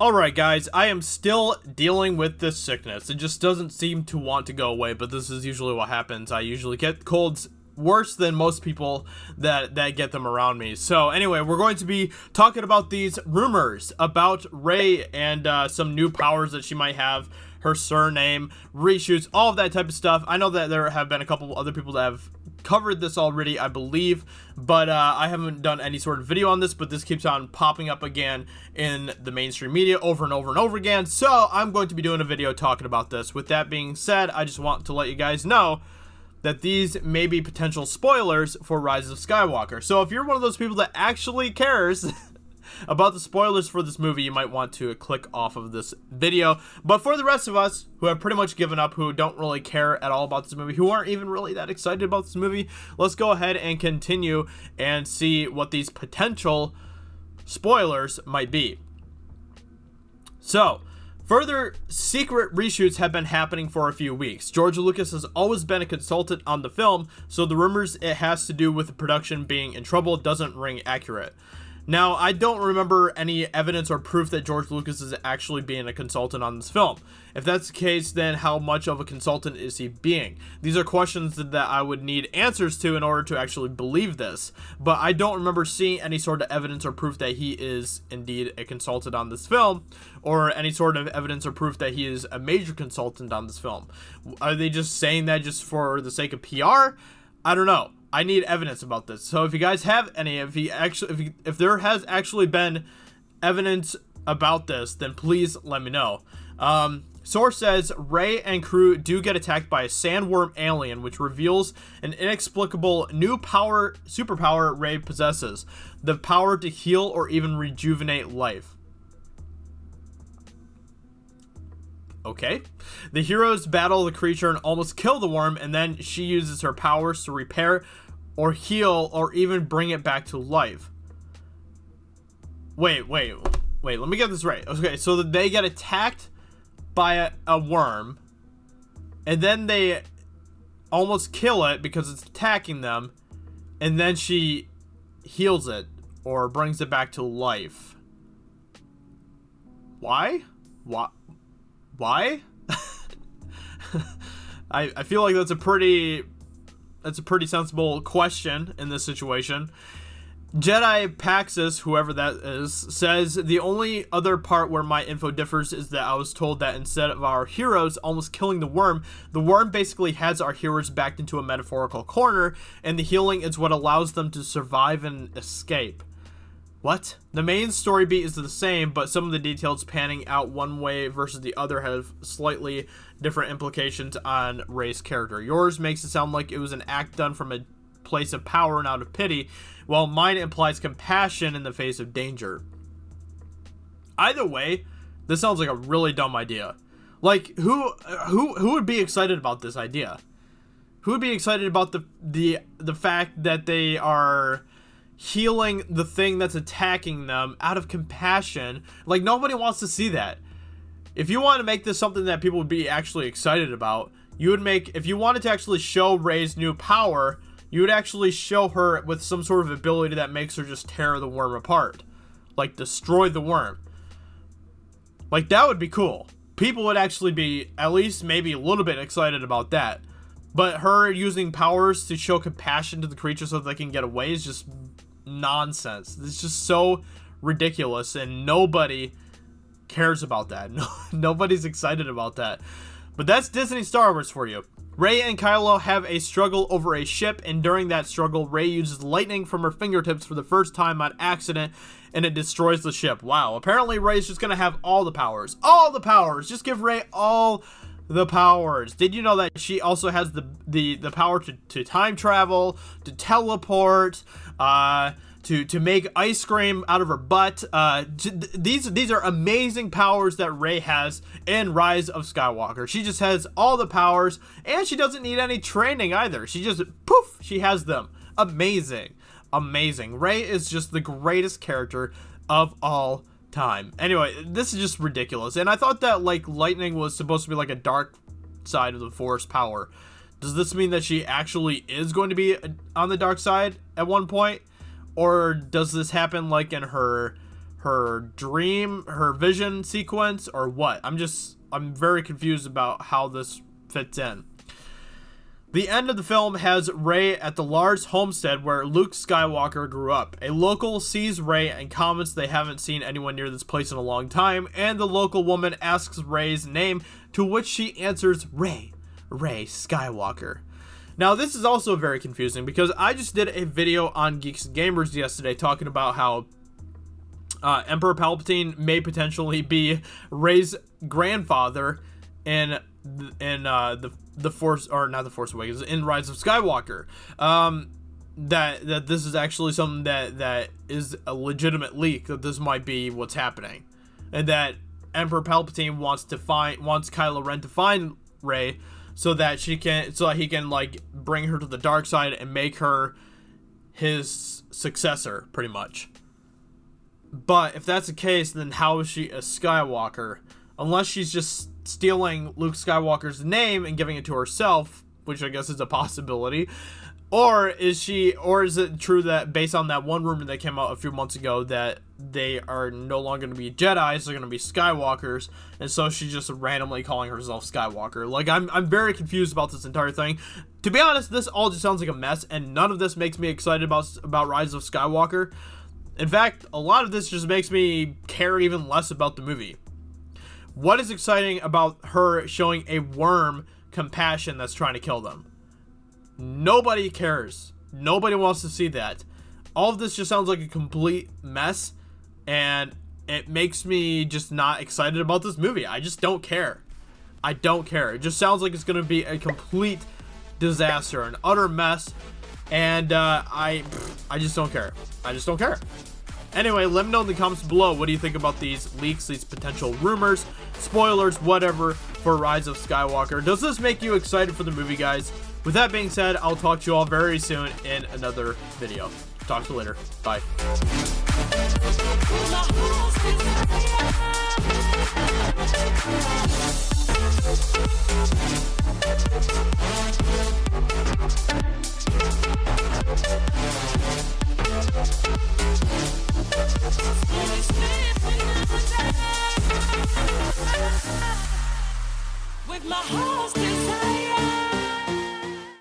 Alright guys, I am still dealing with this sickness. It just doesn't seem to want to go away, but this is usually what happens. I usually get colds worse than most people that get them around me. So anyway, we're going to be talking about these rumors about Rey and some new powers that she might have, her surname, reshoots, all of that type of stuff. I know that there have been a couple other people that have covered this already, I believe, but I haven't done any sort of video on this, but this keeps on popping up again in the mainstream media over and over and over again, so I'm going to be doing a video talking about this. With that being said, I just want to let you guys know that these may be potential spoilers for Rise of Skywalker. So if you're one of those people that actually cares about the spoilers for this movie, you might want to click off of this video. But for the rest of us who have pretty much given up, who don't really care at all about this movie, who aren't even really that excited about this movie, let's go ahead and continue and see what these potential spoilers might be. So, further secret reshoots have been happening for a few weeks. George Lucas has always been a consultant on the film, so the rumors it has to do with the production being in trouble doesn't ring accurate. Now, I don't remember any evidence or proof that George Lucas is actually being a consultant on this film. If that's the case, then how much of a consultant is he being? These are questions that I would need answers to in order to actually believe this. But I don't remember seeing any sort of evidence or proof that he is indeed a consultant on this film, or any sort of evidence or proof that he is a major consultant on this film. Are they just saying that just for the sake of PR? I don't know. I need evidence about this. So if you guys have any, if there has actually been evidence about this, then please let me know. Source says Rey and crew do get attacked by a sandworm alien, which reveals an inexplicable new superpower Rey possesses: the power to heal or even rejuvenate life. Okay. The heroes battle the creature and almost kill the worm, and then she uses her powers to repair or heal or even bring it back to life. Wait, let me get this right. Okay, so they get attacked by a worm, and then they almost kill it because it's attacking them, and then she heals it or brings it back to life. Why? Why? I feel like that's a pretty sensible question in this situation. Jedi Paxis, whoever that is, says the only other part where my info differs is that I was told that instead of our heroes almost killing the worm basically has our heroes backed into a metaphorical corner, and the healing is what allows them to survive and escape. What? The main story beat is the same, but some of the details panning out one way versus the other have slightly different implications on Rey's character. Yours makes it sound like it was an act done from a place of power and out of pity, while mine implies compassion in the face of danger. Either way, this sounds like a really dumb idea. Like, who would be excited about this idea? Who would be excited about the fact that they are healing the thing that's attacking them out of compassion? Like, nobody wants to see that. If you want to make this something that people would be actually excited about, you would make, if you wanted to actually show Rey's new power, you would actually show her with some sort of ability that makes her just tear the worm apart, like destroy the worm. Like, that would be cool. People would actually be at least maybe a little bit excited about that. But her using powers to show compassion to the creature so that they can get away is just nonsense. It's just so ridiculous, and nobody cares about that. Nobody's excited about that. But that's Disney Star Wars for you. Rey and Kylo have a struggle over a ship, and during that struggle, Rey uses lightning from her fingertips for the first time on accident, and it destroys the ship. Wow, apparently Rey's just gonna have all the powers. All the powers! Just give Rey all the powers. Did you know that she also has the power to time travel, to teleport, to make ice cream out of her butt? These are amazing powers that Rey has in Rise of Skywalker. She just has all the powers, and she doesn't need any training either. She just, poof, she has them. Amazing. Rey is just the greatest character of all time. Anyway, this is just ridiculous. And I thought that, like, lightning was supposed to be like a dark side of the Force power. Does this mean that she actually is going to be on the dark side at one point? Or does this happen like in her her dream, her vision sequence, or what? I'm very confused about how this fits in. The end of the film has Rey at the large homestead where Luke Skywalker grew up. A local sees Rey and comments they haven't seen anyone near this place in a long time, and the local woman asks Rey's name, to which she answers Rey Skywalker. Now, this is also very confusing because I just did a video on Geeks and Gamers yesterday talking about how Emperor Palpatine may potentially be Rey's grandfather in the Force, or not the Force Awakens, in Rise of Skywalker. That this is actually something that is a legitimate leak, that this might be what's happening, and that Emperor Palpatine wants Kylo Ren to find Rey so that he can like bring her to the dark side and make her his successor, pretty much. But if that's the case, then how is she a Skywalker? Unless she's just stealing Luke Skywalker's name and giving it to herself, which I guess is a possibility. Or is it true that, based on that one rumor that came out a few months ago, that they are no longer going to be Jedis, they're going to be Skywalkers, and so she's just randomly calling herself Skywalker? Like, I'm very confused about this entire thing. To be honest, this all just sounds like a mess, and none of this makes me excited about Rise of Skywalker. In fact, a lot of this just makes me care even less about the movie. What is exciting about her showing a worm compassion that's trying to kill them? Nobody cares. Nobody wants to see that. All of this just sounds like a complete mess, and it makes me just not excited about this movie. I just don't care. I don't care. It just sounds like it's going to be a complete disaster, an utter mess, and I just don't care. I just don't care. Anyway, let me know in the comments below, what do you think about these leaks, these potential rumors, spoilers, whatever, for Rise of Skywalker? Does this make you excited for the movie, guys? With that being said, I'll talk to you all very soon in another video. Talk to you later. Bye. With my heart